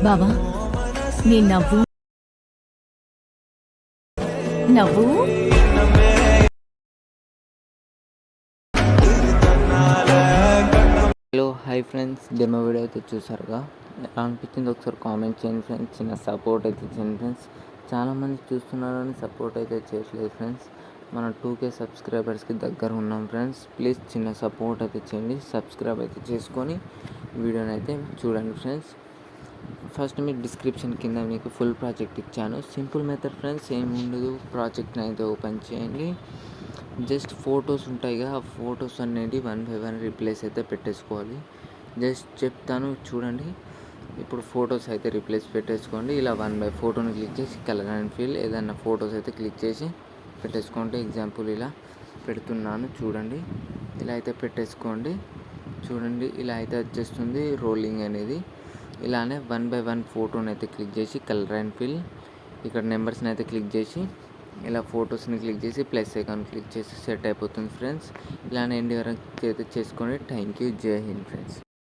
బావా నీ నవ్వు నవ్వు hello hi friends, demo video అయితే చూసారుగా. ఎలా అనిపించింది ఒకసారి కామెంట్ చేయండి ఫ్రెండ్స్. చిన్న సపోర్ట్ అయితే చేయండి ఫ్రెండ్స్. చాలామంది చూస్తున్నారని సపోర్ట్ అయితే చేయట్లేదు ఫ్రెండ్స్. మన 2K సబ్స్క్రైబర్స్కి దగ్గర ఉన్నాం ఫ్రెండ్స్. ప్లీజ్ చిన్న సపోర్ట్ అయితే చేయండి. సబ్స్క్రైబ్ అయితే చేసుకొని వీడియోని అయితే చూడండి ఫ్రెండ్స్. ఫస్ట్ మీకు డిస్క్రిప్షన్ కింద మీకు ఫుల్ ప్రాజెక్ట్ ఇచ్చాను. సింపుల్ మెథడ్ ఫ్రెండ్స్, ఏమి ఉండదు. ప్రాజెక్ట్ని అయితే ఓపెన్ చేయండి. జస్ట్ ఫొటోస్ ఉంటాయిగా, ఆ ఫొటోస్ అనేది 1 by 1 రీప్లేస్ అయితే పెట్టేసుకోవాలి. జస్ట్ చెప్తాను చూడండి. ఇప్పుడు ఫొటోస్ అయితే రీప్లేస్ పెట్టేసుకోండి. ఇలా 1 by ఫోటోని క్లిక్ చేసి కలర్ అండ్ ఫీల్ ఏదైనా ఫొటోస్ అయితే క్లిక్ చేసి పెట్టేసుకోండి. ఎగ్జాంపుల్ ఇలా పెడుతున్నాను చూడండి. ఇలా అయితే పెట్టేసుకోండి చూడండి. ఇలా అయితే వచ్చేస్తుంది రోలింగ్ అనేది. ఇలానే 1 by 1 ఫోటోని అయితే క్లిక్ చేసి కలర్ అండ్ ఫిల్ ఇక్కడ నెంబర్స్ని అయితే క్లిక్ చేసి ఇలా ఫొటోస్ని క్లిక్ చేసి ప్లస్ ఐకాన్ క్లిక్ చేసి సెట్ అయిపోతుంది ఫ్రెండ్స్. ఇలానే ఎండ్ వరకు అయితే చేసుకోండి. Thank you. జై హింద్ ఫ్రెండ్స్.